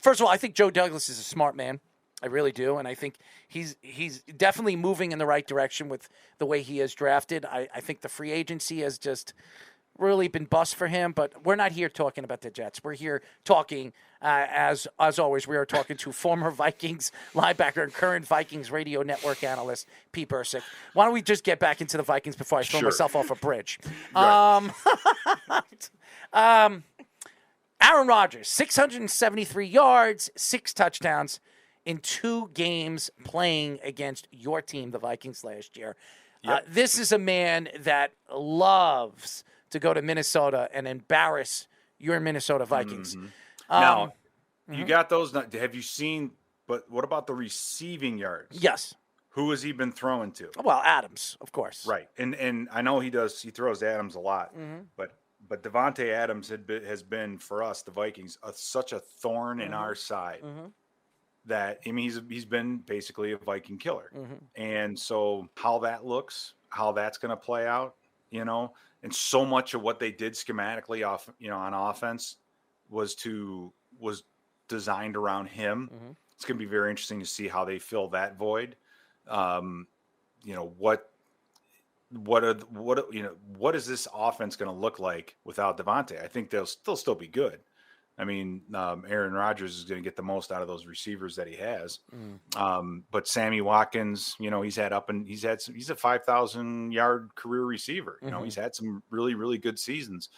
First of all, I think Joe Douglas is a smart man. I really do, and I think he's definitely moving in the right direction with the way he is drafted. I think the free agency has just really been bust for him, but we're not here talking about the Jets. We're here talking, as always, we are talking to former Vikings linebacker and current Vikings radio network analyst, Pete Bercich. Why don't we just get back into the Vikings before I throw myself off a bridge? Right. Aaron Rodgers, 673 yards, 6 touchdowns in 2 games playing against your team, the Vikings, last year. Yep. This is a man that loves to go to Minnesota and embarrass your Minnesota Vikings. Mm-hmm. Now, you got those. Have you seen, but what about the receiving yards? Yes. Who has he been throwing to? Well, Adams, of course. Right. And I know he throws Adams a lot, but Davante Adams has been, for us, the Vikings, such a thorn in our side that, I mean, he's been basically a Viking killer. And so how that looks, how that's going to play out, and so much of what they did schematically on offense was designed around him. It's going to be very interesting to see how they fill that void. What is this offense going to look like without Davante? I think they'll still be good. I mean, Aaron Rodgers is going to get the most out of those receivers that he has. But Sammy Watkins, he's a 5,000 yard career receiver. He's had some really, really good seasons.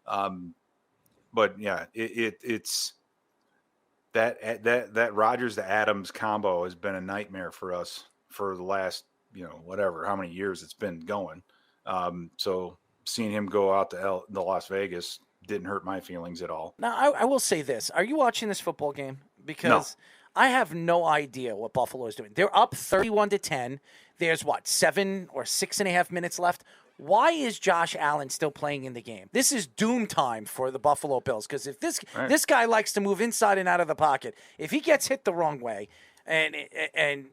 But yeah, it's that Rodgers to Adams combo has been a nightmare for us for the last, how many years it's been going. So seeing him go out to Las Vegas didn't hurt my feelings at all. Now, I will say this. Are you watching this football game? Because I have no idea what Buffalo is doing. They're up 31-10. There's 7 or 6.5 minutes left. Why is Josh Allen still playing in the game? This is doom time for the Buffalo Bills, because if this guy likes to move inside and out of the pocket, if he gets hit the wrong way, and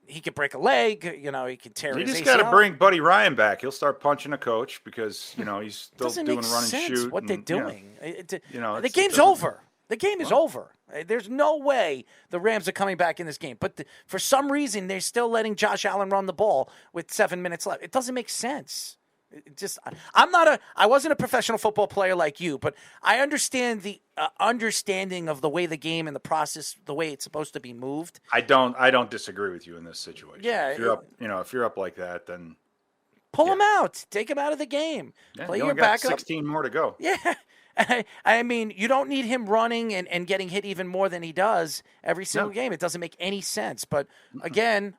he could break a leg, he could tear his ACL. You just got to bring Buddy Ryan back. He'll start punching a coach because, he's still doing run and shoot. What they're doing. The game's over. The game is over. There's no way the Rams are coming back in this game. But for some reason, they're still letting Josh Allen run the ball with 7 minutes left. It doesn't make sense. I wasn't a professional football player like you, but I understand the understanding of the way the game and the process, the way it's supposed to be moved. I don't disagree with you in this situation. Yeah, if you're up like that, then pull him out, take him out of the game. Yeah, play you your only got backup. 16 more to go. Yeah. I mean, you don't need him running and getting hit even more than he does every single game. It doesn't make any sense. But again,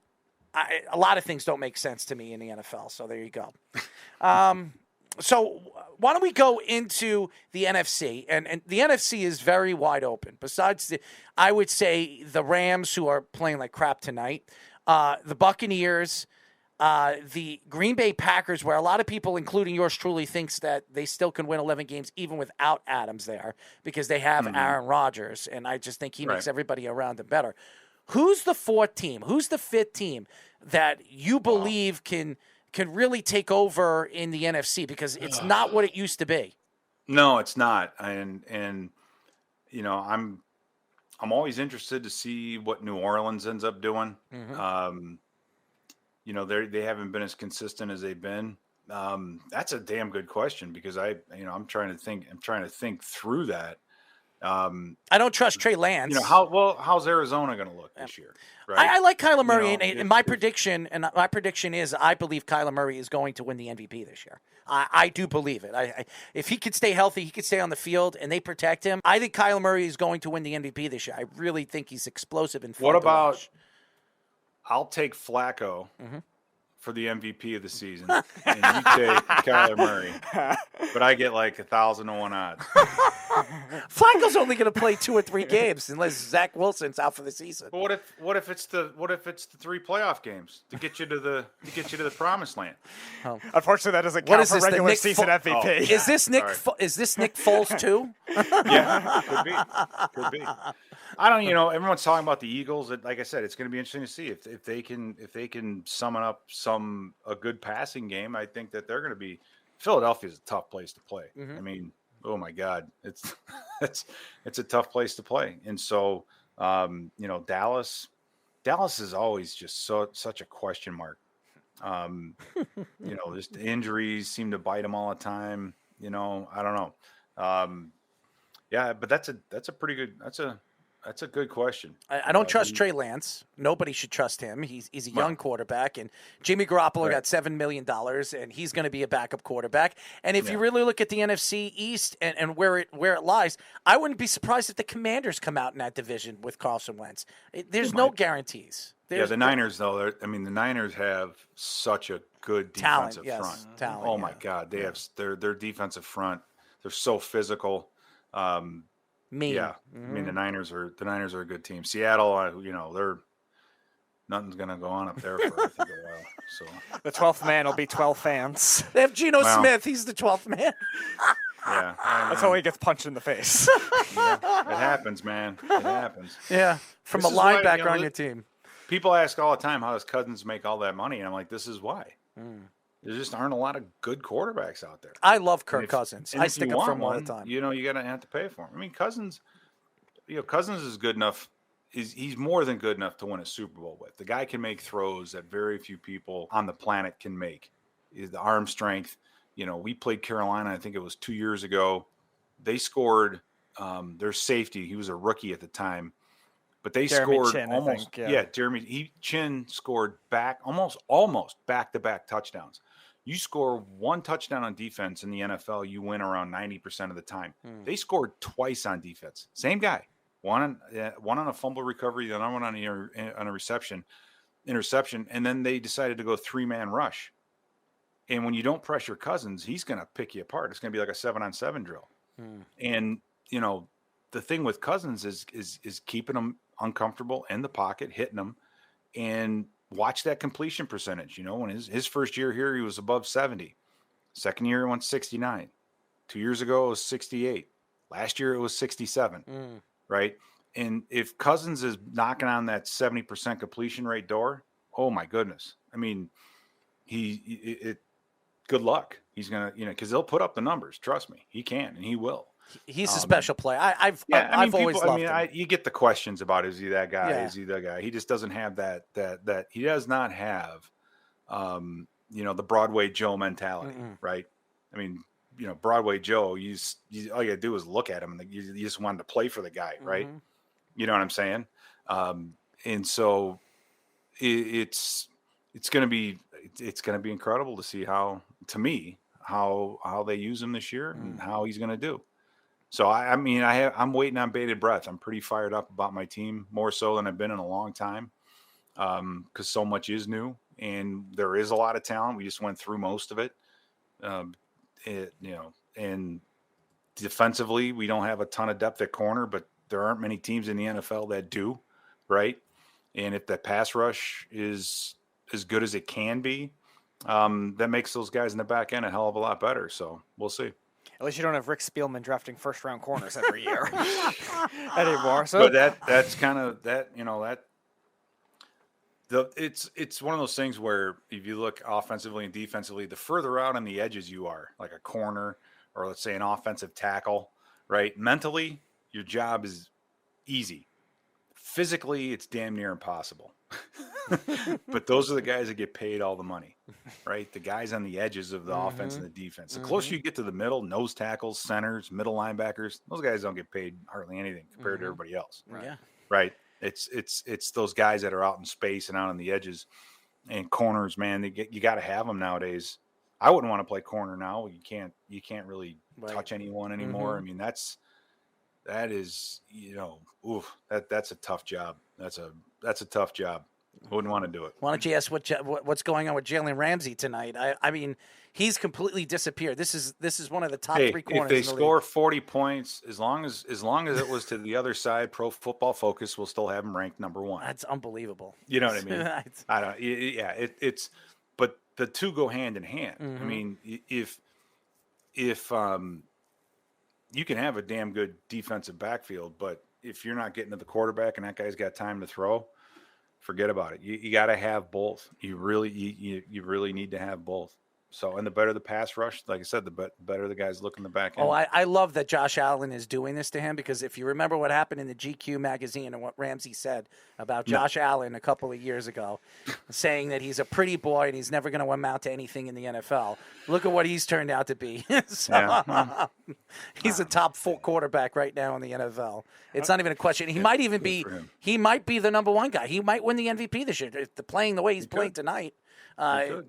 a lot of things don't make sense to me in the NFL. So there you go. So why don't we go into the NFC? And the NFC is very wide open. Besides, I would say the Rams, who are playing like crap tonight, the Buccaneers, the Green Bay Packers, where a lot of people, including yours truly, thinks that they still can win 11 games even without Adams there because they have Aaron Rodgers, and I just think he makes everybody around them better. Who's the 4th team? Who's the 5th team that you believe can really take over in the NFC? Because it's not what it used to be. No, it's not. And I'm always interested to see what New Orleans ends up doing. They haven't been as consistent as they've been. That's a damn good question because I'm trying to think through that. I don't trust Trey Lance. How's Arizona going to look this year? Right? I like Kyler Murray, and my prediction is I believe Kyler Murray is going to win the MVP this year. I do believe it. If he could stay healthy, he could stay on the field, and they protect him. I think Kyler Murray is going to win the MVP this year. I really think he's explosive and fun. What about? I'll take Flacco for the MVP of the season, and you take Kyler Murray, but I get like 1,000-to-1 odds. Flacco's only going to play 2 or 3 games unless Zach Wilson's out for the season. But what if it's the 3 playoff games to get you to the promised land? Unfortunately, that doesn't count for regular season MVP. Oh. Is this Nick Foles too? Yeah, could be. I don't. Everyone's talking about the Eagles. Like I said, it's going to be interesting to see if they can summon up a good passing game. I think that they're going to be. Philadelphia is a tough place to play. I mean, oh my God, it's a tough place to play. And so Dallas is always just such a question mark. Just injuries seem to bite them all the time. I don't know. But that's a pretty good. That's a good question. I don't trust Trey Lance. Nobody should trust him. He's a young quarterback, and Jimmy Garoppolo got $7 million, and he's going to be a backup quarterback. And if you really look at the NFC East and where it lies, I wouldn't be surprised if the Commanders come out in that division with Carson Wentz. There's no guarantees. The Niners, though. The Niners have such a good defensive front. Talent, my God, they have their defensive front. They're so physical. Mean. Yeah, the Niners are a good team. Seattle, they're nothing's gonna go on up there for I think a while. So the 12th man will be 12 fans. They have Geno Smith. He's the 12th man. Yeah, that's how he gets punched in the face. It happens, man. It happens. Yeah, from a linebacker on your team. People ask all the time, how does Cousins make all that money? And I'm like, this is why. There just aren't a lot of good quarterbacks out there. I love Kirk Cousins. I stick up for him all the time. You gotta have to pay for him. Cousins, Cousins is good enough. He's more than good enough to win a Super Bowl with. The guy can make throws that very few people on the planet can make. The arm strength. We played Carolina, I think it was 2 years ago. They scored their safety. He was a rookie at the time. But they scored almost. Jeremy Chin scored almost back-to-back touchdowns. You score one touchdown on defense in the NFL, you win around 90% of the time. They scored twice on defense. Same guy. One on a fumble recovery, the other one on a interception, and then they decided to go 3-man rush. And when you don't pressure Cousins, he's going to pick you apart. It's going to be like a 7-on-7 drill. And the thing with Cousins is keeping him uncomfortable in the pocket, hitting him, and watch that completion percentage. When his first year here, he was above 70. Second year, he went 69. 2 years ago, it was 68. Last year, it was 67. Right? And if Cousins is knocking on that 70% completion rate door, oh my goodness. Good luck. He's gonna, because they'll put up the numbers. Trust me, he can and he will. He's a special player. I've always loved him. You get the questions about, is he that guy? Yeah. Is he that guy? He just doesn't have that he does not have, the Broadway Joe mentality, right? Broadway Joe, all you gotta do is look at him and you just wanted to play for the guy, right? You know what I'm saying? And so it's going to be incredible to see how they use him this year and how he's going to do. So I'm waiting on bated breath. I'm pretty fired up about my team, more so than I've been in a long time, because so much is new and there is a lot of talent. We just went through most of it. And defensively, we don't have a ton of depth at corner, but there aren't many teams in the NFL that do, right? And if the pass rush is as good as it can be, that makes those guys in the back end a hell of a lot better. So we'll see. At least you don't have Rick Spielman drafting first-round corners every year anymore. So, but that's kind of that. It's one of those things where if you look offensively and defensively, the further out on the edges you are, like a corner or let's say an offensive tackle, right? Mentally, your job is easy. Physically, it's damn near impossible. But those are the guys that get paid all the money, right? The guys on the edges of the offense and the defense. The closer you get to the middle, nose tackles, centers, middle linebackers, those guys don't get paid hardly anything compared to everybody else. Right. Yeah. Right. It's those guys that are out in space and out on the edges and corners, man. You got to have them nowadays. I wouldn't want to play corner now. You can't really touch anyone anymore. That is, that's a tough job. That's a tough job. I wouldn't want to do it. Why don't you ask what's going on with Jalen Ramsey tonight? He's completely disappeared. This is one of the top 3 corners. If they score 40 points, as long as it was to the other side, Pro Football Focus will still have him ranked number 1. That's unbelievable. You know what I mean? I don't. Yeah, it's. But the two go hand in hand. If you can have a damn good defensive backfield, but if you're not getting to the quarterback and that guy's got time to throw, forget about it. You got to have both. You really need to have both. So, and the better the pass rush, like I said, the better the guys look in the back end. Oh, I love that Josh Allen is doing this to him, because if you remember what happened in the GQ magazine and what Ramsey said about Josh Allen a couple of years ago, saying that he's a pretty boy and he's never going to amount to anything in the NFL. Look at what he's turned out to be. He's a top 4 quarterback right now in the NFL. It's not even a question. He might even be the number 1 guy. He might win the MVP this year. If playing the way he's playing tonight.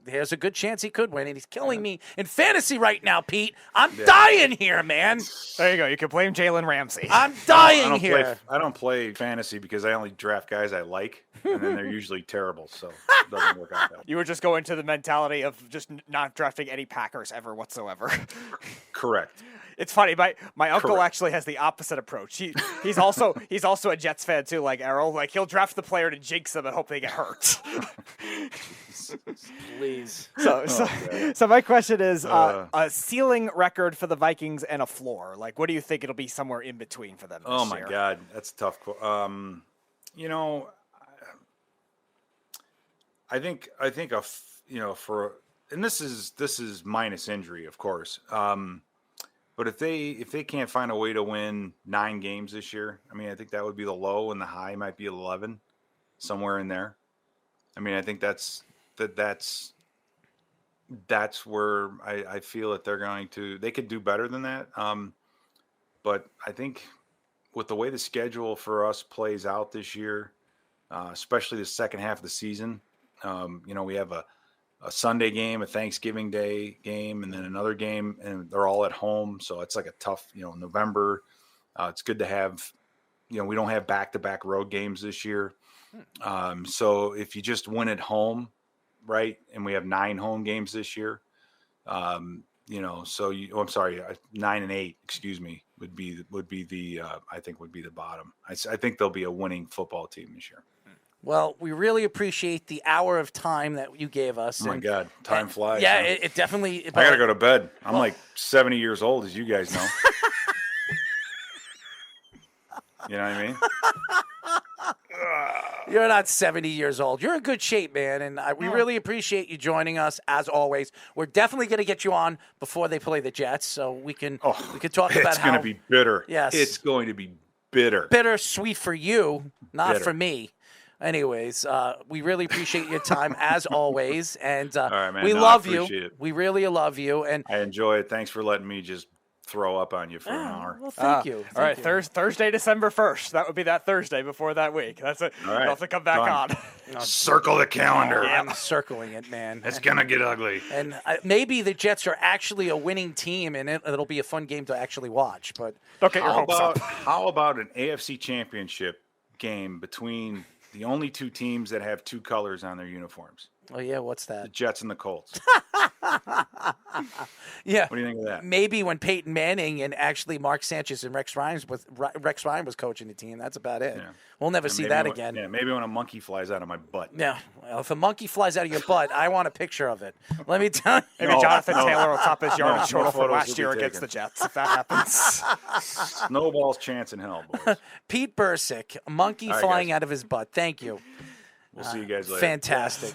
There's a good chance he could win, and he's killing me in fantasy right now, Pete. I'm dying here, man. There you go. You can blame Jalen Ramsey. I'm dying here. I don't play fantasy because I only draft guys I like, and then they're usually terrible, so it doesn't work out that way. You were just going to the mentality of just not drafting any Packers ever whatsoever. Correct. It's funny. My uncle actually has the opposite approach. He's also a Jets fan too, like Errol. Like he'll draft the player to jinx them and hope they get hurt. Please. So my question is a ceiling record for the Vikings and a floor. Like, what do you think it'll be somewhere in between for them? Oh my God, that's a tough. I think and this is minus injury, of course. But if they can't find a way to win 9 games this year, I mean, I think that would be the low, and the high might be 11, somewhere in there. I mean, I think that's where I feel that they could do better than that. But I think with the way the schedule for us plays out this year, especially the second half of the season, we have a Sunday game, a Thanksgiving Day game, and then another game, and they're all at home. So it's like a tough, November. It's good to have, we don't have back-to-back road games this year. So if you just win at home, right, and we have 9 home games this year, 9 and 8, excuse me, would be the I think would be the bottom. I think they'll be a winning football team this year. Well, we really appreciate the hour of time that you gave us. Oh, my God. Time flies. Yeah, huh? it definitely. I got to go to bed. I'm like 70 years old, as you guys know. You know what I mean? You're not 70 years old. You're in good shape, man, and we really appreciate you joining us, as always. We're definitely going to get you on before they play the Jets, so we can talk about it's how. It's going to be bitter. Yes. It's going to be bitter. Bittersweet for you, not Bitter. for me. Anyways, we really appreciate your time, as always, and All right, man. we No, love I you. appreciate it. We really love you, and I enjoy it. Thanks for letting me just throw up on you for an hour. well, thank you. All right, Thank you. Thursday, December 1st. That would be that Thursday before that week. That's it. All right. You'll have to come back Done. on. Circle the calendar. I'm circling it, man. It's going to get ugly. And maybe the Jets are actually a winning team, and it'll be a fun game to actually watch. But Don't get your hopes up. How about an AFC championship game between the only 2 teams that have 2 colors on their uniforms? oh yeah, what's The that? Jets and the Colts. Yeah, What do you think of that? maybe when Peyton Manning and actually Mark Sanchez and Rex Ryan was coaching the team. That's about it. Yeah. We'll never see that again. Yeah, maybe when a monkey flies out of my butt. Yeah. Well, if a monkey flies out of your butt, I want a picture of it. Let me tell you. Maybe Jonathan Taylor will top his yardage total from photos last will be year against taken. the Jets if that happens. Snowball's chance in hell, boys. Pete Bercich, a monkey All right, flying guys. out of his butt. Thank you. We'll see you guys later. Fantastic.